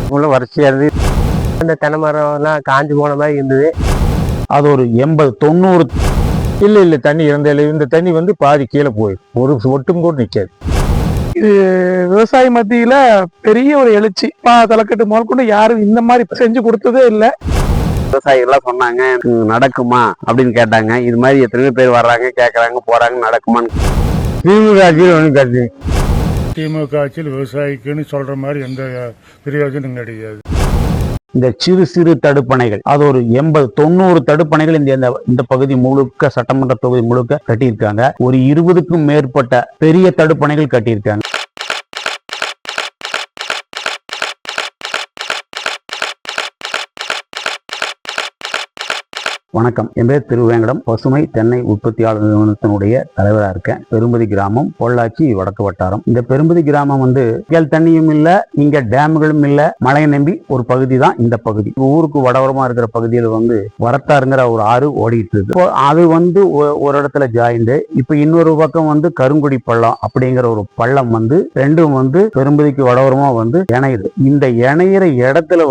இவ்வளோ வறட்சியாக இருந்தது. அந்த தென்னை மரம்லாம் காஞ்சு போன மாதிரி இருந்தது. அது ஒரு 80-90 இல்லை தண்ணி இந்த தண்ணி பாதி கீழே போயிடும். ஒரு ஒட்டும் கூட நிற்காது. இது விவசாய மத்தியில பெரிய ஒரு எழுச்சி. தலைக்கட்டு முதல் கொண்டு யாரும் இந்த மாதிரி செஞ்சு கொடுத்ததே இல்லை. விவசாயிகள்லாம் சொன்னாங்க நடக்குமா அப்படின்னு கேட்டாங்க. இது மாதிரி எத்தனையோ பேர் வர்றாங்க, கேட்கறாங்க, போறாங்க, நடக்குமான்னு. திமுக ஆட்சியில் ஒன்றும் கருத்து. திமுக ஆட்சியில் விவசாயிக்குன்னு சொல்ற மாதிரி எந்த பிரயோஜனம் கிடையாது. இந்த சிறு சிறு தடுப்பணைகள், அது ஒரு 80-90 தடுப்பணைகள் இந்த பகுதி முழுக்க, சட்டமன்ற தொகுதி முழுக்க கட்டியிருக்காங்க. ஒரு 20க்கும் மேற்பட்ட பெரிய தடுப்பணைகள் கட்டியிருக்காங்க. வணக்கம், என் பேர் திருவேங்கடம். பசுமை தென்னை உற்பத்தியாளர் நிறுவனத்தினுடைய தலைவராக இருக்கேன். பெரும்பதி கிராமம், பொள்ளாச்சி வடக்கு வட்டாரம். இந்த பெரும்பதி கிராமம் கேள் தண்ணியும் இல்ல, இங்க டேம்களும் இல்ல, மழையை நம்பி ஒரு பகுதி தான் இந்த பகுதி. ஊருக்கு வடவரமா இருக்கிற பகுதியில் வரத்தாருங்கிற ஒரு ஆறு ஓடிட்டு இருக்கு. அது ஒரு இடத்துல ஜாயிண்டு. இப்ப இன்னொரு பக்கம் கருங்குடி பள்ளம் அப்படிங்கிற ஒரு பள்ளம் ரெண்டும் பெரும்பதிக்கு வடவரமா இணையுது. இந்த இணையிற இடத்துல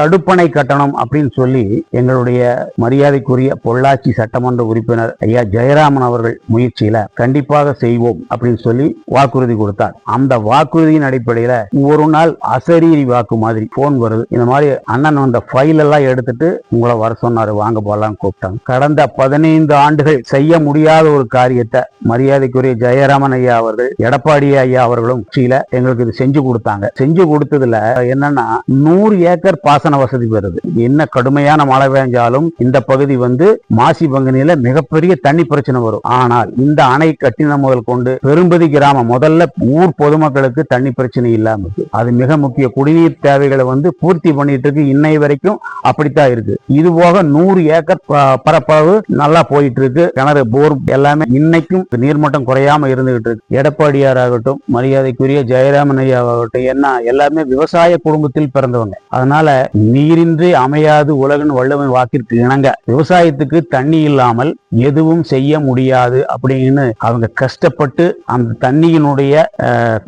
தடுப்பணை கட்டணம் அப்படின்னு சொல்லி எங்களுடைய மரியாதைக்குரிய பொள்ளாச்சி சட்டமன்ற உறுப்பினர் ஐயா ஜெயராமன் அவர்கள் முயற்சியில கண்டிப்பாக செய்வோம் அப்படின்னு சொல்லி வாக்குறுதி கொடுத்தார். அந்த வாக்குறுதியின் அடிப்படையில ஒரு நாள் அசரீரி வாக்கு மாதிரி போன் வருது. இந்த மாதிரி அண்ணன் ஃபைல் எல்லாம் எடுத்துட்டு உங்களை வர சொன்னாரு, வாங்க போலாம் கூப்பிட்டாங்க. கடந்த 15 ஆண்டுகள் செய்ய முடியாத ஒரு காரியத்தை மரியாதைக்குரிய ஜெயராமன் ஐயா அவர்கள், எடப்பாடி ஐயா அவர்களும் எங்களுக்கு இது செஞ்சு கொடுத்தாங்க. செஞ்சு கொடுத்ததுல என்னன்னா 100 ஏக்கர் பாசன வசதி வருது. என்ன கடுமையான மழை பெஞ்சாலும் இந்த பகுதி மாசி பங்குனியில மிகப்பெரிய தண்ணி பிரச்சனை வரும். ஆனால் இந்த அணை கட்டின முதல் கொண்டு பெரும்பதி கிராமம் முதல்ல ஊர் பொதுமக்களுக்கு தண்ணி பிரச்சனை இல்லாம இருக்கு. அது மிக முக்கிய. குடிநீர் தேவைகளை பூர்த்தி பண்ணிட்டு இருக்கு. இன்னை வரைக்கும் அப்படித்தான் இருக்கு. இது போக 100 ஏக்கர் பரப்பளவு நல்லா போயிட்டு இருக்கு. கிணறு, போர் எல்லாமே இன்னைக்கும் நீர்மட்டம் குறையாம இருந்துகிட்டு இருக்கு. எடப்பாடியார் ஆகட்டும், மரியாதைக்குரிய ஜெயராமன் ஐயா ஆகட்டும், என்ன எல்லாமே விவசாய குடும்பத்தில் பிறந்தவங்க. அதனால நீரின்றி அமையாது உலகின் வள்ளுவன் வாக்கிற்கு இணங்க விவசாயத்துக்கு தண்ணி இல்லாமல் எதுவும் செய்ய முடியாது அப்படின்னு அவங்க கஷ்டப்பட்டு அந்த தண்ணியினுடைய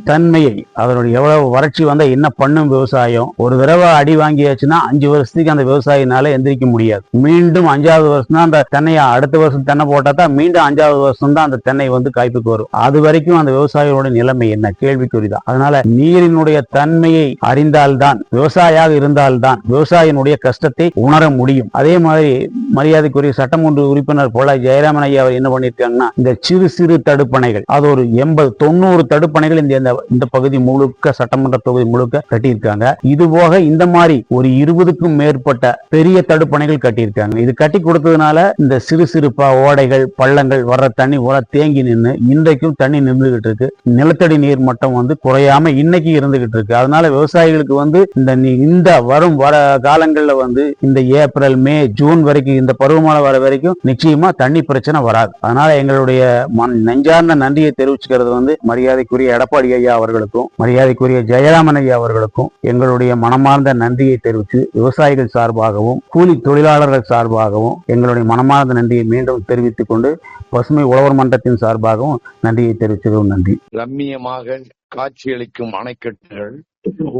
தன்மையை, அதனுடைய எவ்வளவு வறட்சி வந்தா என்ன பண்ணும் விவசாயம், ஒரு தடவை அடி வாங்கியாச்சுன்னா 5 வருஷத்துக்கு அந்த விவசாயினால எந்திரிக்க முடியாது. மீண்டும் 5வது வருஷம் தான் அந்த தென்னையை, அடுத்த வருஷம் தென்னை போட்டா தான் மீண்டும் 5வது வருஷம் தான் அந்த தென்னை காய்ப்புக்கு வரும். அது வரைக்கும் அந்த விவசாயியோட நிலைமை என்ன கேள்விக்குறிதான். அதனால நீரினுடைய தன்மையை அறிந்தால்தான், விவசாயியாக இருந்தால்தான் விவசாயினுடைய கஷ்டத்தை உணர முடியும். அதே மாதிரி மரியாதைக்குரிய சட்டமன்ற உறுப்பினர் போல ஜெயராமன் ஐயா அவர் என்ன பண்ணிருக்காங்கன்னா, இந்த சிறு சிறு தடுப்பணைகள், அது ஒரு 80-90 தடுப்பணைகள் இந்த பகுதி முழுக்க, சட்டமன்ற தொகுதி முழுக்க கட்டியிருக்காங்க. இது போக இந்த மாதிரி ஒரு 20க்கும் மேற்பட்ட பெரிய தடுப்பணைகள் கட்டியிருக்காங்க. இது கட்டி கொடுத்ததுனால இந்த சிறு சிறு ஓடைகள், பள்ளங்கள் வர்ற தண்ணி தேங்கி நின்று இன்றைக்கும் தண்ணி நின்றுகிட்டு இருக்கு. நிலத்தடி நீர் மட்டம் குறையாம இன்னைக்கு இருந்துகிட்டு இருக்கு. அதனால விவசாயிகளுக்கு இந்த வரும் காலங்கள்ல இந்த ஏப்ரல், மே, ஜூன் வரைக்கும், இந்த பருவமழை வர வரைக்கும் நிச்சயமா தண்ணி பிரச்சனை வராது. அதனால எங்களுடைய நெஞ்சார்ந்த நன்றியை தெரிவிச்சுக்கிறது மரியாதைக்குரிய எடப்பாடி ஐயா அவர்களுக்கும், மரியாதைக்குரிய ஜெயராமன் ஐயா அவர்களுக்கும் எங்களுடைய மனமார்ந்த நன்றியை தெரிவித்து, விவசாயிகள் சார்பாகவும் கூலி தொழிலாளர்கள் சார்பாகவும் எங்களுடைய மனமார்ந்த நன்றியை மீண்டும் தெரிவித்துக் கொண்டு, பசுமை உழவர் மன்றத்தின் சார்பாகவும் நன்றியை தெரிவிச்சுக்கிறோம். நன்றி. ரம்மியமாக காட்சியளிக்கும் அணைக்கட்டுகள்,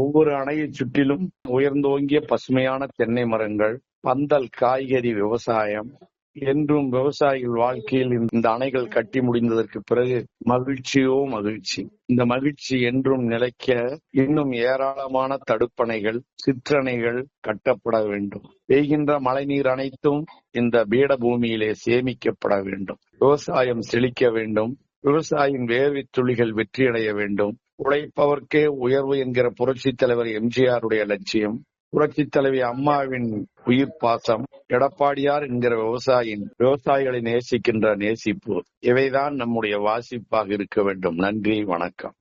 ஒவ்வொரு அணையை சுற்றிலும் உயர்ந்தோங்கிய பசுமையான தென்னை மரங்கள், பந்தல், காய்கறி விவசாயம் என்றும் விவசாயிகள் வாழ்க்கையில் இந்த அணைகள் கட்டி முடிந்ததற்கு பிறகு மகிழ்ச்சியோ மகிழ்ச்சி. இந்த மகிழ்ச்சி என்றும் நிலைக்க இன்னும் ஏராளமான தடுப்பணைகள், சிற்றணைகள் கட்டப்பட வேண்டும். பெய்கின்ற மழை நீர் அனைத்தும் இந்த பீடபூமியிலே சேமிக்கப்பட வேண்டும். விவசாயம் செழிக்க வேண்டும். விவசாயியின் வேர்வை துளிகள் வெற்றியடைய வேண்டும். உழைப்பவர்க்கே உயர்வு என்கிற புரட்சி தலைவர் எம்ஜிஆருடைய லட்சியம், புரட்சி தலைவி அம்மாவின் உயிர் பாசம், எடப்பாடியார் என்கிற விவசாயிகளை நேசிக்கின்ற நேசிப்பு, இவைதான் நம்முடைய வாசிப்பாக இருக்க வேண்டும். நன்றி, வணக்கம்.